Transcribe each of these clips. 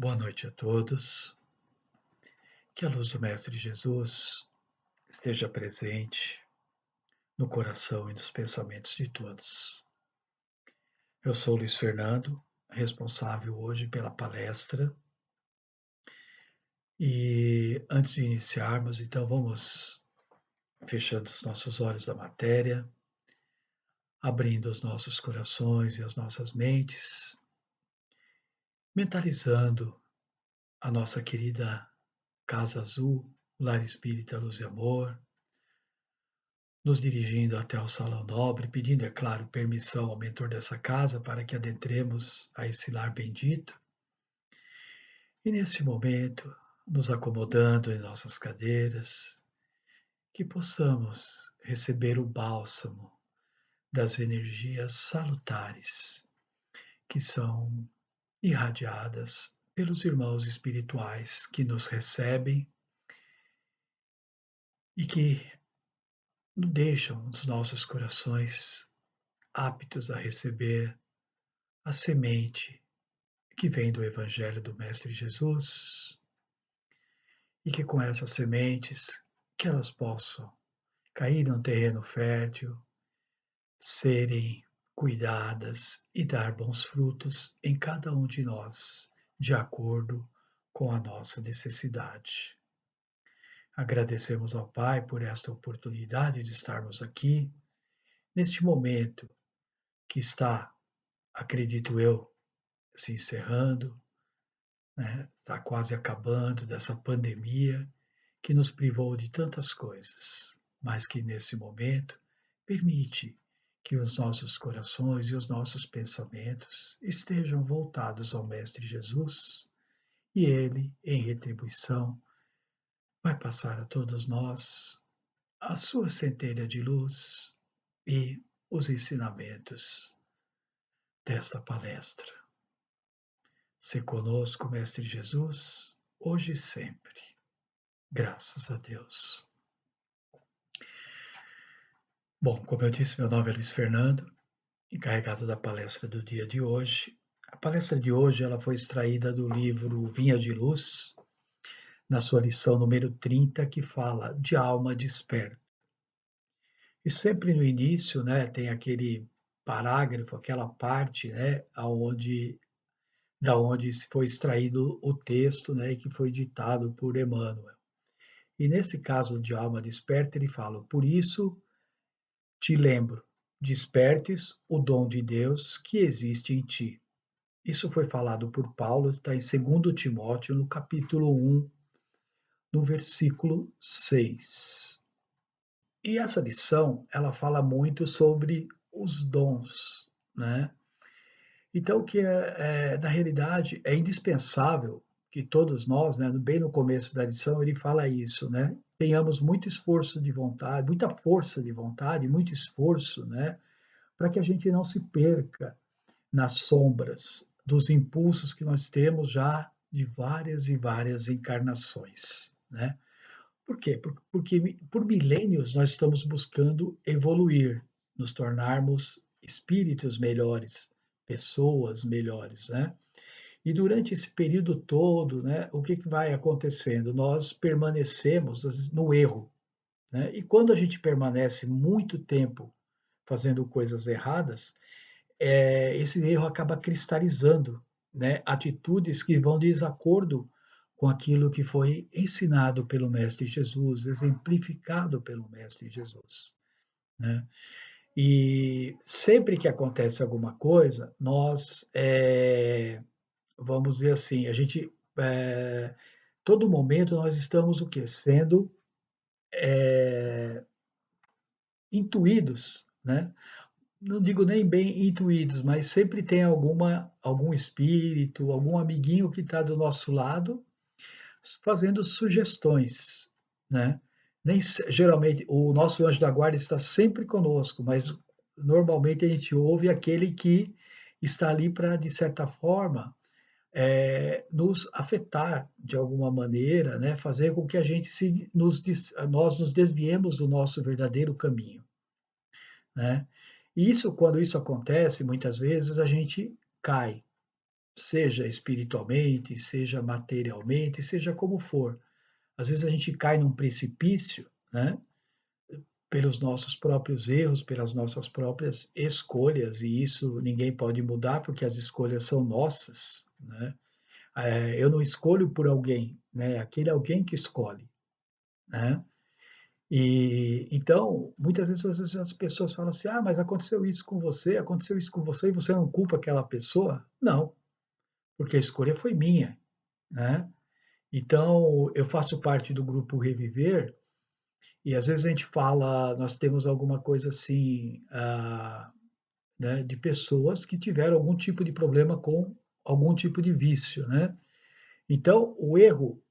Boa noite a todos. Que a luz do Mestre Jesus esteja presente no coração e nos pensamentos de todos. Eu sou Luiz Fernando, responsável hoje pela palestra. E antes de iniciarmos, então vamos fechando os nossos olhos da matéria, abrindo os nossos corações e as nossas mentes, mentalizando a nossa querida Casa Azul, Lar Espírita Luz e Amor, nos dirigindo até o salão nobre, pedindo, é claro, permissão ao mentor dessa casa para que adentremos a esse lar bendito. E nesse momento, nos acomodando em nossas cadeiras, que possamos receber o bálsamo das energias salutares que são irradiadas pelos irmãos espirituais que nos recebem e que deixam os nossos corações aptos a receber a semente que vem do Evangelho do Mestre Jesus, e que com essas sementes, que elas possam cair num terreno fértil, serem cuidadas e dar bons frutos em cada um de nós, de acordo com a nossa necessidade. Agradecemos ao Pai por esta oportunidade de estarmos aqui, neste momento que está, acredito eu, se encerrando, né? Está quase acabando dessa pandemia que nos privou de tantas coisas, mas que nesse momento permite que os nossos corações e os nossos pensamentos estejam voltados ao Mestre Jesus e Ele, em retribuição, vai passar a todos nós a sua centelha de luz e os ensinamentos desta palestra. Se conosco, Mestre Jesus, hoje e sempre. Graças a Deus. Bom, como eu disse, meu nome é Luiz Fernando, encarregado da palestra do dia de hoje. A palestra de hoje ela foi extraída do livro Vinha de Luz, na sua lição número 30, que fala de alma desperta. E sempre no início, né, tem aquele parágrafo, aquela parte, né, da onde se foi extraído o texto, né, e que foi ditado por Emmanuel. E nesse caso de alma desperta, ele fala: por isso te lembro, despertes o dom de Deus que existe em ti. Isso foi falado por Paulo, está em 2 Timóteo, no capítulo 1, no versículo 6. E essa lição, ela fala muito sobre os dons, né? Então, na realidade, é indispensável que todos nós, né, bem no começo da lição, ele fala isso, né? Tenhamos muito esforço de vontade, muita força de vontade, muito esforço, né? Para que a gente não se perca nas sombras dos impulsos que nós temos já de várias e várias encarnações, né? Por quê? Porque por milênios nós estamos buscando evoluir, nos tornarmos espíritos melhores, pessoas melhores, né? E durante esse período todo, né, o que vai acontecendo? Nós permanecemos no erro, né? E quando a gente permanece muito tempo fazendo coisas erradas, esse erro acaba cristalizando, né, atitudes que vão de desacordo com aquilo que foi ensinado pelo Mestre Jesus, exemplificado pelo Mestre Jesus, né? E sempre que acontece alguma coisa, nós, vamos dizer assim, a gente, todo momento nós estamos o quê? Sendo intuídos, né? Não digo nem bem intuídos, mas sempre tem algum espírito, algum amiguinho que está do nosso lado, fazendo sugestões, né? Nem geralmente o nosso anjo da guarda está sempre conosco, mas normalmente a gente ouve aquele que está ali para, de certa forma, nos afetar de alguma maneira, né? Fazer com que a gente nós nos desviemos do nosso verdadeiro caminho, né? E isso, quando isso acontece, muitas vezes a gente cai, seja espiritualmente, seja materialmente, seja como for. Às vezes a gente cai num precipício, né, pelos nossos próprios erros, pelas nossas próprias escolhas, e isso ninguém pode mudar, porque as escolhas são nossas, né. Eu não escolho por alguém, né, aquele alguém que escolhe, né. E, então, muitas vezes, às vezes as pessoas falam assim: "Ah, mas aconteceu isso com você e você não culpa aquela pessoa?". Não, porque a escolha foi minha, né. Então, eu faço parte do grupo Reviver, e às vezes a gente fala nós temos alguma coisa assim, né, de pessoas que tiveram algum tipo de problema com algum tipo de vício, né. Então, o erro,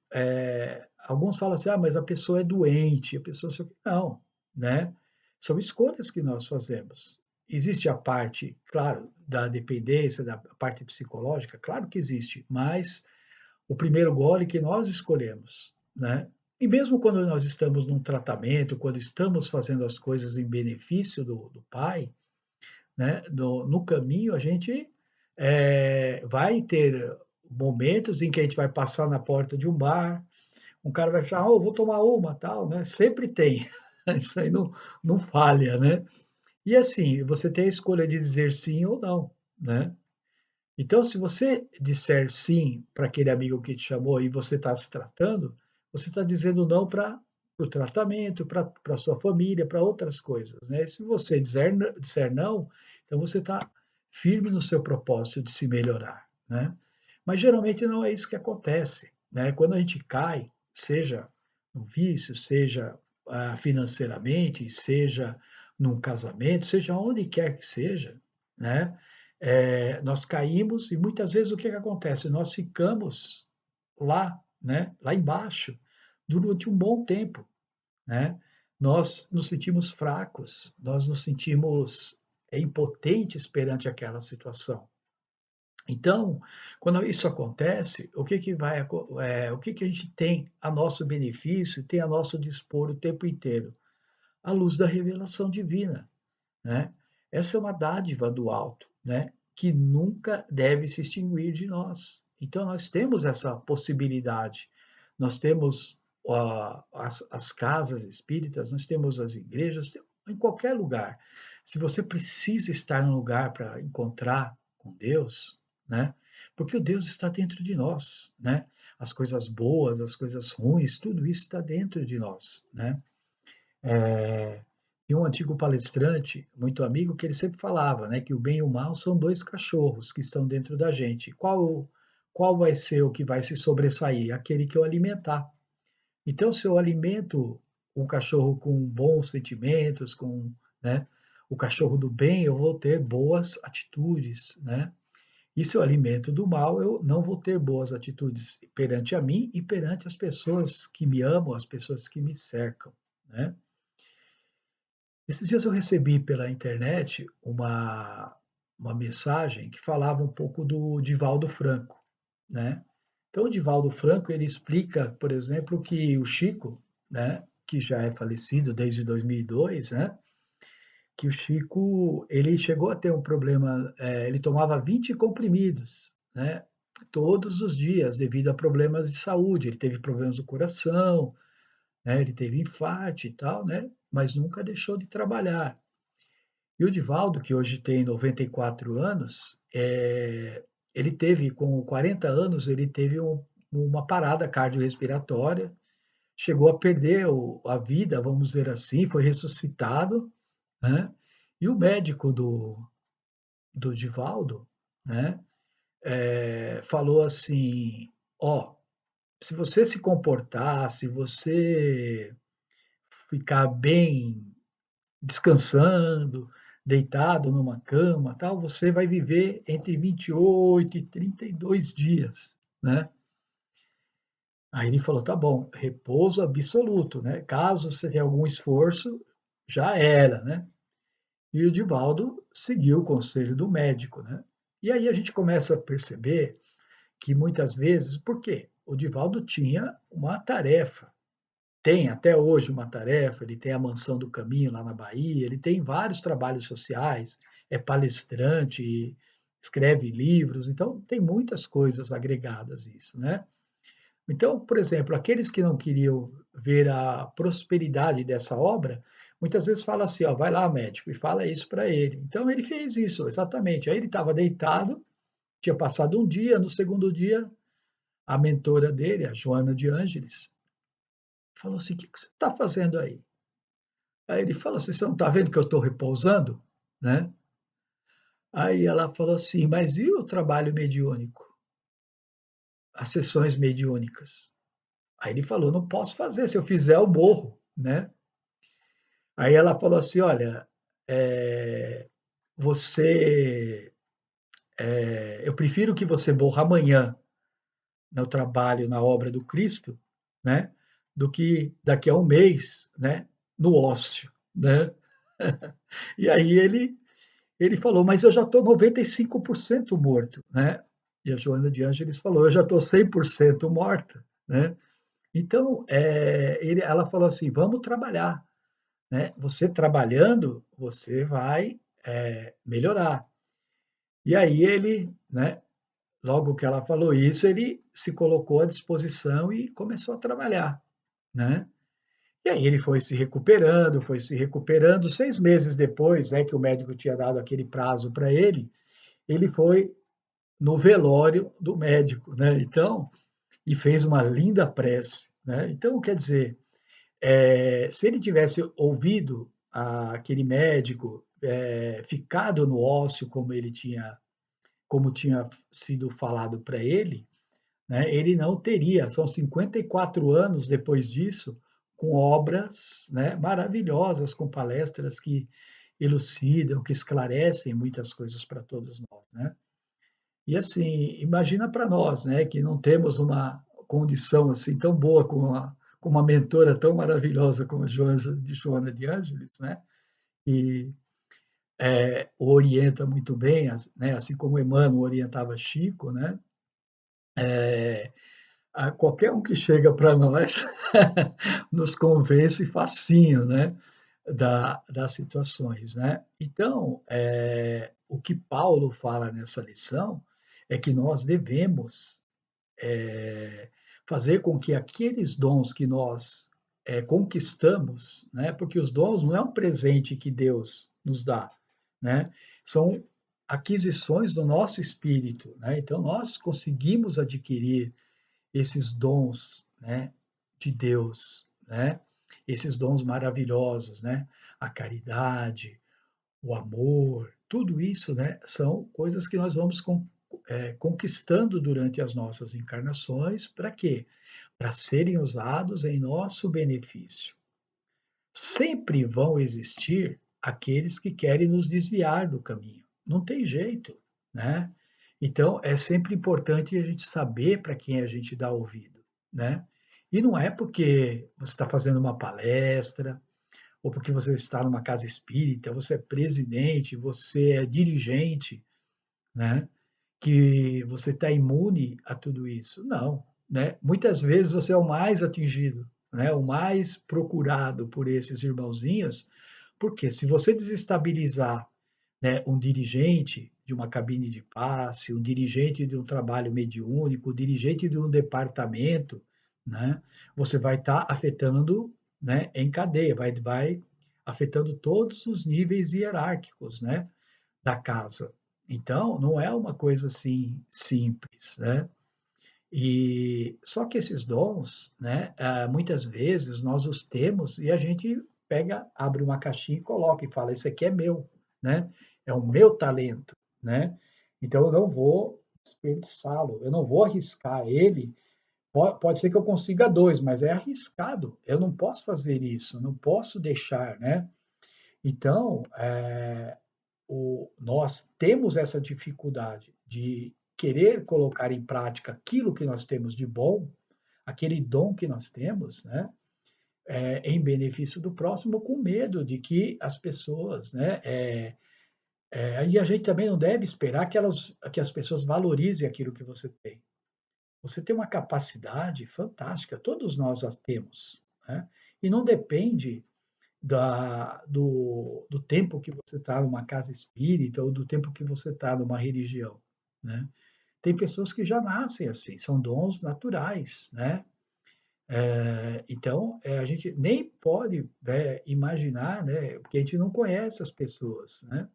alguns falam assim: "Ah, mas a pessoa é doente, a pessoa sei o quê". Não, né, são escolhas que nós fazemos. Existe a parte, claro, da dependência, da parte psicológica, claro que existe, mas o primeiro gole que nós escolhemos, né. E mesmo quando nós estamos num tratamento, quando estamos fazendo as coisas em benefício do pai, né, no caminho a gente, vai ter momentos em que a gente vai passar na porta de um bar, um cara vai falar: "Ô, vou tomar uma", tal, né, sempre tem, isso aí não falha, né. E assim, você tem a escolha de dizer sim ou não, né. Então, se você disser sim para aquele amigo que te chamou e você está se tratando, você está dizendo não para o tratamento, para sua família, para outras coisas, né. E se você disser não, então você está firme no seu propósito de se melhorar, né. Mas geralmente não é isso que acontece, né. Quando a gente cai, seja no vício, seja, financeiramente, seja num casamento, seja onde quer que seja, né, nós caímos e muitas vezes o que que acontece? Nós ficamos lá, né, lá embaixo, durante um bom tempo, né. Nós nos sentimos fracos, nós nos sentimos, impotentes perante aquela situação. Então, quando isso acontece, o que que a gente tem a nosso benefício, tem a nosso dispor o tempo inteiro? A luz da revelação divina, né. Essa é uma dádiva do alto, né, que nunca deve se extinguir de nós. Então nós temos essa possibilidade, nós temos, as casas espíritas, nós temos as igrejas, em qualquer lugar. Se você precisa estar num lugar para encontrar com Deus, né, porque o Deus está dentro de nós, né. As coisas boas, as coisas ruins, tudo isso está dentro de nós, né. Eh, Tinha um antigo palestrante, muito amigo, que ele sempre falava, né, que o bem e o mal são 2 cachorros que estão dentro da gente. Qual vai ser o que vai se sobressair? Aquele que eu alimentar. Então, se eu alimento um cachorro com bons sentimentos, né, o cachorro do bem, eu vou ter boas atitudes, né. E se eu alimento do mal, eu não vou ter boas atitudes perante a mim e perante as pessoas que me amam, as pessoas que me cercam, né. Esses dias eu recebi pela internet uma mensagem que falava um pouco do Divaldo Franco, né. Então o Divaldo Franco, ele explica, por exemplo, que o Chico, né, que já é falecido desde 2002, né, que o Chico, ele chegou a ter um problema, ele tomava 20 comprimidos, né, todos os dias devido a problemas de saúde. Ele teve problemas do coração, né, ele teve infarto e tal, né, mas nunca deixou de trabalhar. E o Divaldo, que hoje tem 94 anos, ele teve com 40 anos, ele teve uma parada cardiorrespiratória, chegou a perder a vida, vamos dizer assim, foi ressuscitado, né, e o médico do Divaldo, né, falou assim: "Ó, se você se comportar, se você ficar bem descansando, deitado numa cama, tal, você vai viver entre 28 e 32 dias, né". Aí ele falou: "Tá bom, repouso absoluto, né, caso você tenha algum esforço, já era, né". E o Divaldo seguiu o conselho do médico, né. E aí a gente começa a perceber que muitas vezes por quê? O Divaldo tinha uma tarefa, tem até hoje uma tarefa, ele tem a Mansão do Caminho lá na Bahia, ele tem vários trabalhos sociais, é palestrante, escreve livros, então tem muitas coisas agregadas isso, né. Então, por exemplo, aqueles que não queriam ver a prosperidade dessa obra, muitas vezes fala assim: "Ó, vai lá médico e fala isso para ele". Então ele fez isso, exatamente. Aí ele estava deitado, tinha passado um dia, no segundo dia, a mentora dele, a Joana de Ângeles, falou assim: "O que que você está fazendo aí?". Aí ele falou assim: "Você não está vendo que eu estou repousando?", né. Aí ela falou assim: "Mas e o trabalho mediúnico? As sessões mediúnicas?". Aí ele falou: "Não posso fazer, se eu fizer eu morro", né. Aí ela falou assim: "Olha, você, eu prefiro que você morra amanhã no trabalho, na obra do Cristo, né, do que daqui a um mês, né, no ócio", né. E aí ele falou: "Mas eu já estou 95% morto", né. E a Joana de Ângeles falou: "Eu já estou 100% morta", né. Então, ela falou assim: "Vamos trabalhar, né, você trabalhando, você vai, melhorar". E aí ele, né, logo que ela falou isso, ele se colocou à disposição e começou a trabalhar, né. E aí ele foi se recuperando, 6 meses depois, né, que o médico tinha dado aquele prazo para ele foi no velório do médico, né, então e fez uma linda prece, né. Então, quer dizer, se ele tivesse ouvido aquele médico, ficado no ócio como tinha sido falado para ele, né, ele não teria, são 54 anos depois disso, com obras, né, maravilhosas, com palestras que elucidam, que esclarecem muitas coisas para todos nós, né. E assim, imagina para nós, né, que não temos uma condição assim tão boa com uma mentora tão maravilhosa como a Joana de Ângeles, né, e, o orienta muito bem, né, assim como Emmanuel orientava Chico, né, a qualquer um que chega para nós nos convence facinho, né, das situações, né. Então, o que Paulo fala nessa lição é que nós devemos fazer com que aqueles dons que nós, conquistamos, né, porque os dons não é um presente que Deus nos dá, né, são aquisições do nosso espírito, né, então nós conseguimos adquirir esses dons, né, de Deus, né, esses dons maravilhosos, né, a caridade, o amor, tudo isso, né, são coisas que nós vamos conquistando durante as nossas encarnações, para quê? Para serem usados em nosso benefício. Sempre vão existir aqueles que querem nos desviar do caminho, não tem jeito, né. Então é sempre importante a gente saber para quem a gente dá ouvido, né. E não é porque você está fazendo uma palestra, ou porque você está numa casa espírita, você é presidente, você é dirigente, né, que você está imune a tudo isso. Não, né. Muitas vezes você é o mais atingido, né, o mais procurado por esses irmãozinhos, porque se você desestabilizar, né, um dirigente de uma cabine de passe, um dirigente de um trabalho mediúnico, o dirigente de um departamento, né, você vai estar afetando, né, em cadeia, vai afetando todos os níveis hierárquicos, né, da casa. Então, não é uma coisa assim simples, né. E só que esses dons, né, muitas vezes nós os temos e a gente pega, abre uma caixinha e coloca e fala: "Esse aqui é meu", né, é o meu talento, né, então eu não vou desperdiçá-lo, eu não vou arriscar ele, pode ser que eu consiga 2, mas é arriscado, eu não posso fazer isso, não posso deixar, né. Então, nós temos essa dificuldade de querer colocar em prática aquilo que nós temos de bom, aquele dom que nós temos, né, em benefício do próximo, com medo de que as pessoas, né, e a gente também não deve esperar que as pessoas valorizem aquilo que você tem. Você tem uma capacidade fantástica, todos nós a temos, né, e não depende do tempo que você está numa casa espírita ou do tempo que você está numa religião, né. Tem pessoas que já nascem assim, são dons naturais, né. Então, a gente nem pode, né, imaginar, né, porque a gente não conhece as pessoas, né,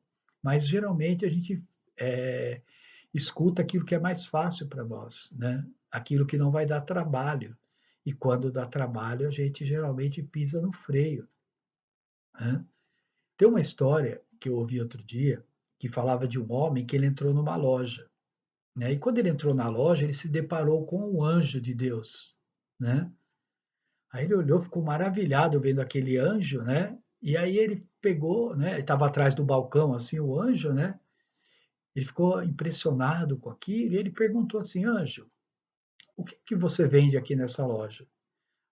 mas geralmente a gente, eh, escuta aquilo que é mais fácil para nós, né, aquilo que não vai dar trabalho, e quando dá trabalho a gente geralmente pisa no freio, né. Tem uma história que eu ouvi outro dia, que falava de um homem que ele entrou numa loja, né, e quando ele entrou na loja ele se deparou com um anjo de Deus, né. Aí ele olhou, ficou maravilhado vendo aquele anjo, né, e aí ele pegou, né, estava atrás do balcão, assim, o anjo, né, ele ficou impressionado com aquilo e ele perguntou assim: "Anjo, o que que você vende aqui nessa loja?"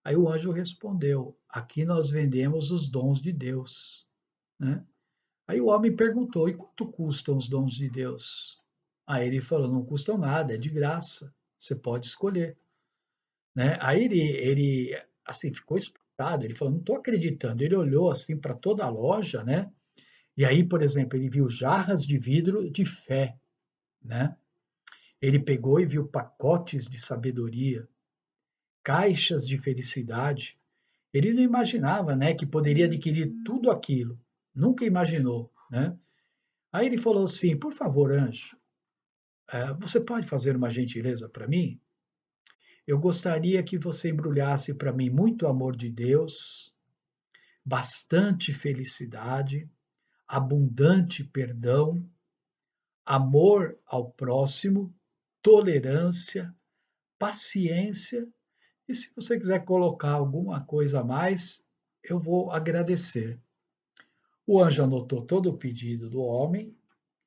Aí o anjo respondeu: "Aqui nós vendemos os dons de Deus", né. Aí o homem perguntou: "E quanto custam os dons de Deus?" Aí ele falou: "Não custam nada, é de graça, você pode escolher", né. Aí ele, assim, ficou espantado, ele falou: "Não estou acreditando". Ele olhou, assim, para toda a loja, né, e aí, por exemplo, ele viu jarras de vidro de fé, né, ele pegou e viu pacotes de sabedoria, caixas de felicidade. Ele não imaginava, né, que poderia adquirir tudo aquilo, nunca imaginou, né. Aí ele falou assim: "Por favor, anjo, você pode fazer uma gentileza para mim? Eu gostaria que você embrulhasse para mim muito amor de Deus, bastante felicidade, abundante perdão, amor ao próximo, tolerância, paciência, e se você quiser colocar alguma coisa a mais, eu vou agradecer". O anjo anotou todo o pedido do homem,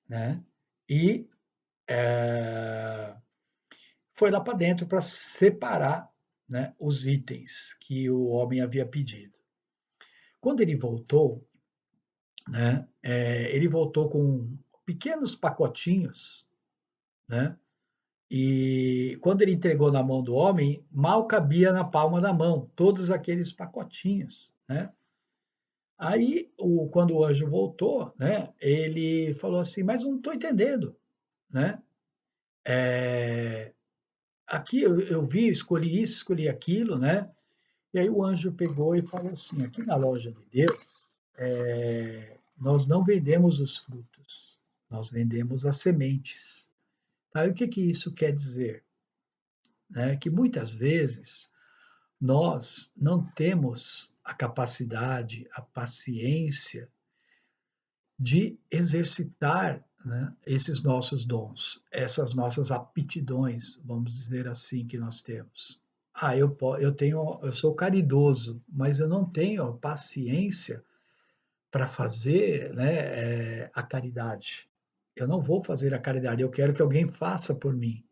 né, e, eh, foi lá para dentro para separar, né, os itens que o homem havia pedido. Quando ele voltou, né, ele voltou com pequenos pacotinhos, né, e quando ele entregou na mão do homem, mal cabia na palma da mão, todos aqueles pacotinhos, né. Aí quando o anjo voltou, né, ele falou assim: "Mas eu não estou entendendo, né, eh, aqui eu vi, escolhi isso, escolhi aquilo, né". E aí o anjo pegou e falou assim: "Aqui na loja de Deus, nós não vendemos os frutos, nós vendemos as sementes". Aí o que que isso quer dizer? Né, que muitas vezes nós não temos a capacidade, a paciência de exercitar, né, esses nossos dons, essas nossas aptidões, vamos dizer assim, que nós temos. Ah, eu sou caridoso, mas eu não tenho paciência para fazer, né, a caridade. Eu não vou fazer a caridade, eu quero que alguém faça por mim,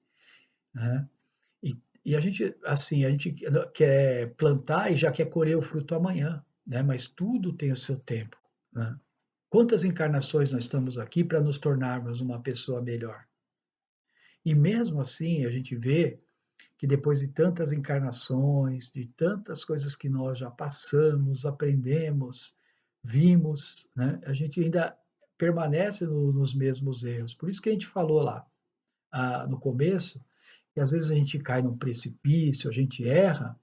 né. E a gente, assim, a gente quer plantar e já quer colher o fruto amanhã, né, mas tudo tem o seu tempo, né. Quantas encarnações nós estamos aqui para nos tornarmos uma pessoa melhor? E mesmo assim, a gente vê que depois de tantas encarnações, de tantas coisas que nós já passamos, aprendemos, vimos, né, a gente ainda permanece nos mesmos erros. Por isso que a gente falou lá, no começo, que às vezes a gente cai num precipício, a gente erra,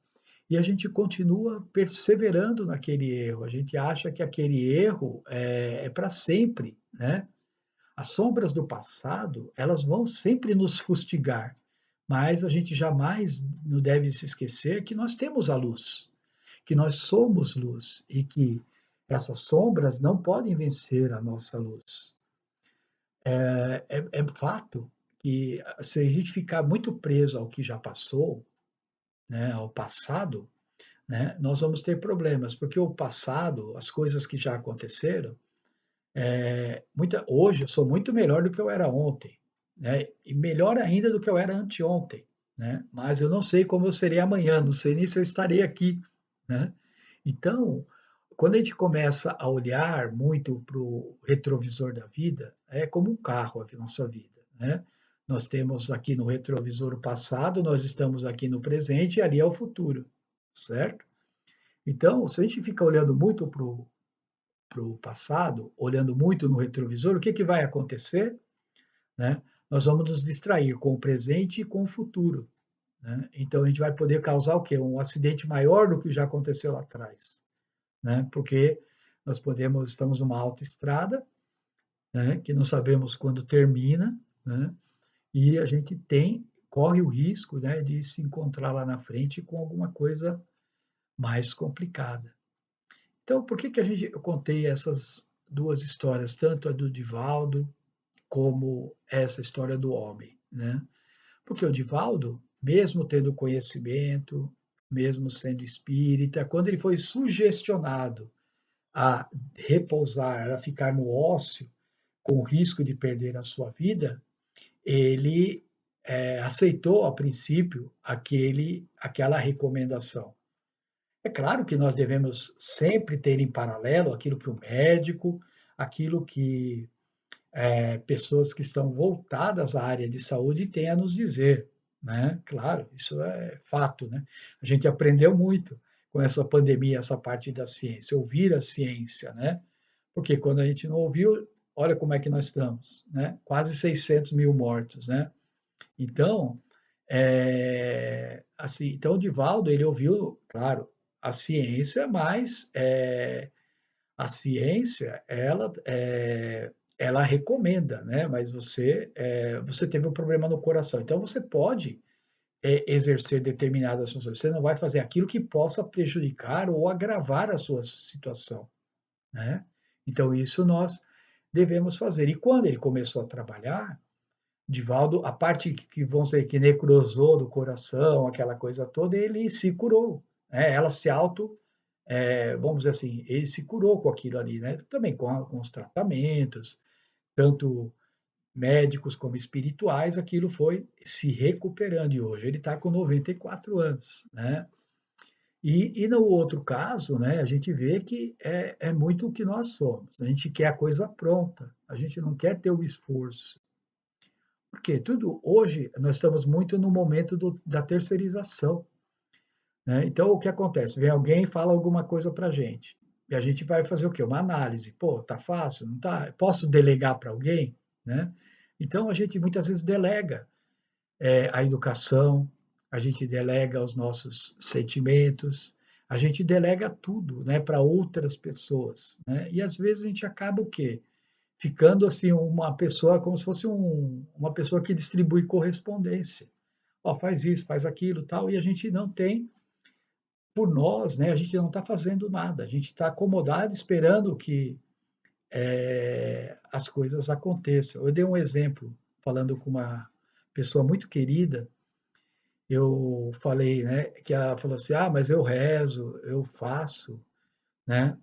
e a gente continua perseverando naquele erro. A gente acha que aquele erro é para sempre, né? As sombras do passado, elas vão sempre nos fustigar, mas a gente jamais não deve se esquecer que nós temos a luz, que nós somos luz e que essas sombras não podem vencer a nossa luz. É fato que se a gente ficar muito preso ao que já passou, né, ao passado, né, nós vamos ter problemas, porque o passado, as coisas que já aconteceram, hoje eu sou muito melhor do que eu era ontem, né, e melhor ainda do que eu era anteontem, né, mas eu não sei como eu serei amanhã, não sei nem se eu estarei aqui, né. Então, quando a gente começa a olhar muito para o retrovisor da vida, é como um carro a nossa vida, né. Nós temos aqui no retrovisor o passado, nós estamos aqui no presente e ali é o futuro, certo? Então, se a gente fica olhando muito para o o passado, olhando muito no retrovisor, o que que vai acontecer, né? Nós vamos nos distrair com o presente e com o futuro, né? Então a gente vai poder causar o quê? Um acidente maior do que já aconteceu lá atrás, né? Porque estamos numa autoestrada, né? Que não sabemos quando termina, né? E a gente corre o risco, né? De se encontrar lá na frente com alguma coisa mais complicada. Então, por que que eu contei essas duas histórias, tanto a do Divaldo como essa história do homem, né? Porque o Divaldo, mesmo tendo conhecimento, mesmo sendo espírita, quando ele foi sugestionado a repousar, a ficar no ócio, com o risco de perder a sua vida, ele aceitou a princípio aquela recomendação. É claro que nós devemos sempre ter em paralelo aquilo que o médico, aquilo que pessoas que estão voltadas à área de saúde têm a nos dizer, né? Claro, isso é fato, né? A gente aprendeu muito com essa pandemia, essa parte da ciência, ouvir a ciência, né? Porque quando a gente não ouviu, olha como é que nós estamos, né? Quase 600 mil mortos, né? Então, assim, então o Divaldo, ele ouviu, claro, a ciência, mas a ciência, ela recomenda, né? Mas você teve um problema no coração, então você pode exercer determinadas funções. Você não vai fazer aquilo que possa prejudicar ou agravar a sua situação, né? Então isso nós devemos fazer. E quando ele começou a trabalhar, Divaldo, a parte que vamos dizer que necrosou do coração, aquela coisa toda, ele se curou, né? Ela se auto vamos dizer assim, ele se curou com aquilo ali, né? Também com os tratamentos, tanto médicos como espirituais, aquilo foi se recuperando e hoje ele está com 94 anos, né? E no outro caso, né, a gente vê que é muito o que nós somos. A gente quer a coisa pronta, a gente não quer ter o esforço. Porque tudo hoje nós estamos muito no momento da terceirização. Né? Então, o que acontece? Vem alguém e fala alguma coisa para a gente. E a gente vai fazer o quê? Uma análise. Pô, tá fácil? Não tá? Posso delegar para alguém? Né? Então, a gente muitas vezes delega a educação, a gente delega os nossos sentimentos, a gente delega tudo, né, para outras pessoas, né? E às vezes a gente acaba o quê? Ficando assim uma pessoa como se fosse uma pessoa que distribui correspondência. Ó, faz isso, faz aquilo, tal, e a gente não tem por nós, né, a gente não está fazendo nada, a gente está acomodado esperando que as coisas aconteçam. Eu dei um exemplo, falando com uma pessoa muito querida, eu falei, né, que ela falou assim, ah, mas eu rezo, eu faço, né,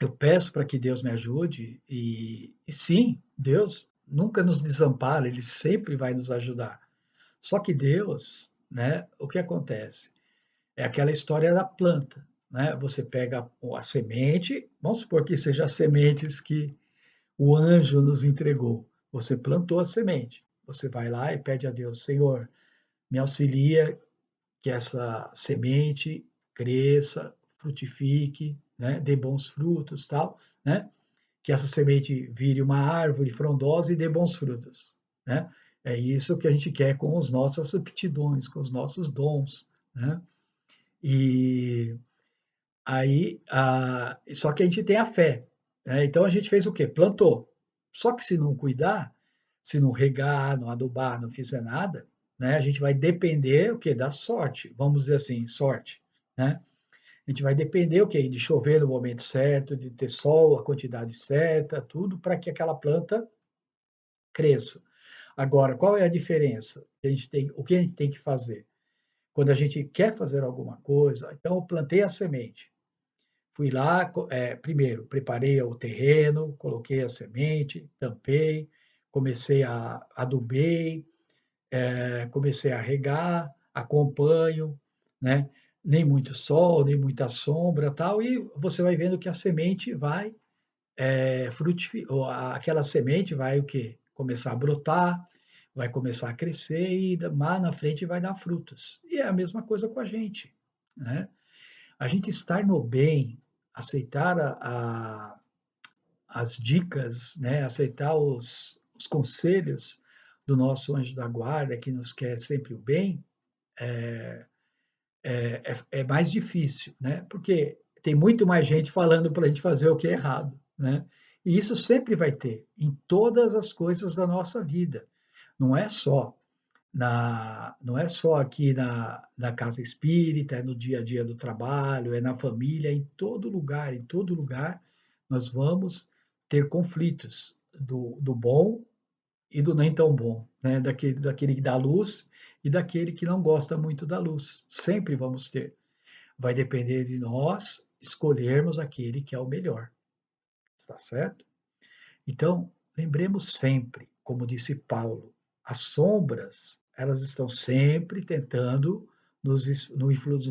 eu peço para que Deus me ajude, e sim, Deus nunca nos desampara, Ele sempre vai nos ajudar. Só que Deus, né, o que acontece? É aquela história da planta, né? Você pega a semente, vamos supor que seja as sementes que o anjo nos entregou. Você plantou a semente. Você vai lá e pede a Deus, Senhor, me auxilia que essa semente cresça, frutifique, né? Dê bons frutos, tal, né? Que essa semente vire uma árvore frondosa e dê bons frutos, né? É isso que a gente quer com as nossas aptidões, com os nossos dons, né? E só que a gente tem a fé, né? Então a gente fez o quê? Plantou. Só que se não cuidar, se não regar, não adubar, não fizer nada, né? A gente vai depender o quê? Da sorte, vamos dizer assim, sorte, né? A gente vai depender o quê? De chover no momento certo, de ter sol, a quantidade certa, tudo para que aquela planta cresça. Agora, qual é a diferença? O que a gente tem que fazer? Quando a gente quer fazer alguma coisa, então eu plantei a semente. Fui lá, primeiro, preparei o terreno, coloquei a semente, tampei, comecei adubei, comecei a regar, acompanho, né? Nem muito sol, nem muita sombra, tal, e você vai vendo que a semente vai frutificar, aquela semente vai o quê? Começar a brotar, vai começar a crescer e lá na frente vai dar frutos. E é a mesma coisa com a gente, né? A gente estar no bem, aceitar as dicas, né, aceitar os conselhos do nosso anjo da guarda, que nos quer sempre o bem, é mais difícil, né, porque tem muito mais gente falando para a gente fazer o que é errado, né, e isso sempre vai ter, em todas as coisas da nossa vida, não é só não é só aqui na casa espírita, é no dia a dia do trabalho, é na família, em todo lugar nós vamos ter conflitos do bom e do nem tão bom, né? Daquele da luz e daquele que não gosta muito da luz. Sempre vamos ter. Vai depender de nós escolhermos aquele que é o melhor. Está certo? Então, lembremos sempre, como disse Paulo, as sombras, elas estão sempre tentando nos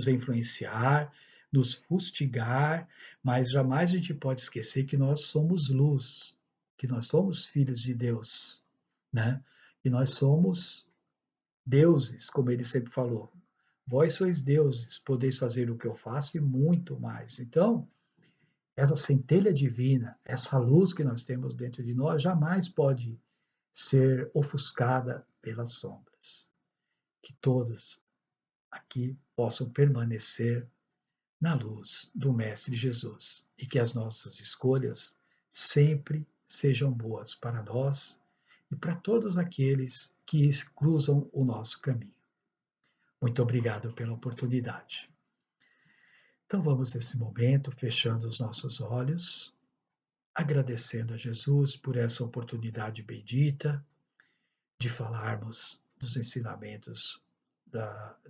influenciar, nos fustigar, mas jamais a gente pode esquecer que nós somos luz, que nós somos filhos de Deus, né? E nós somos deuses, como ele sempre falou. Vós sois deuses, podeis fazer o que eu faço e muito mais. Então, essa centelha divina, essa luz que nós temos dentro de nós, jamais pode ser ofuscada pelas sombras. Que todos aqui possam permanecer na luz do Mestre Jesus e que as nossas escolhas sempre sejam boas para nós e para todos aqueles que cruzam o nosso caminho. Muito obrigado pela oportunidade. Então vamos nesse momento fechando os nossos olhos, agradecendo a Jesus por essa oportunidade bendita de falarmos dos ensinamentos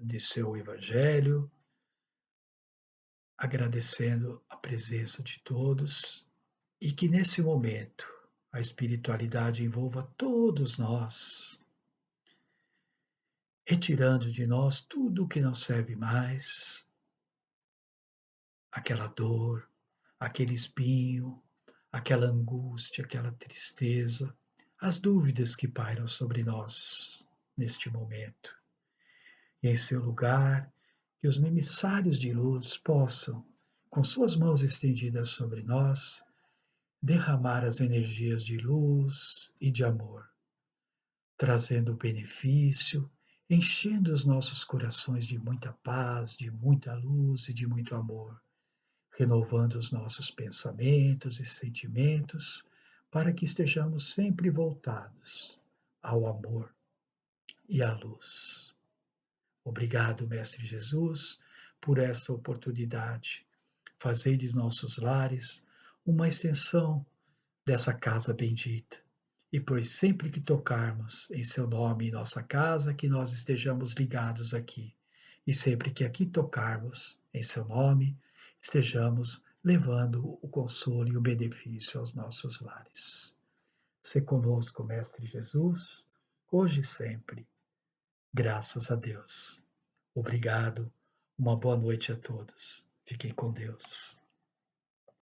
de seu Evangelho, agradecendo a presença de todos e que nesse momento a espiritualidade envolva todos nós, retirando de nós tudo o que não serve mais, aquela dor, aquele espinho, aquela angústia, aquela tristeza, as dúvidas que pairam sobre nós neste momento. E em seu lugar, que os emissários de luz possam, com suas mãos estendidas sobre nós, derramar as energias de luz e de amor, trazendo benefício, enchendo os nossos corações de muita paz, de muita luz e de muito amor, renovando os nossos pensamentos e sentimentos, para que estejamos sempre voltados ao amor e à luz. Obrigado, Mestre Jesus, por esta oportunidade. Fazei de nossos lares uma extensão dessa casa bendita. E pois sempre que tocarmos em seu nome em nossa casa, que nós estejamos ligados aqui. E sempre que aqui tocarmos em seu nome, estejamos levando o consolo e o benefício aos nossos lares. Se conosco, Mestre Jesus, hoje e sempre. Graças a Deus. Obrigado. Uma boa noite a todos. Fiquem com Deus.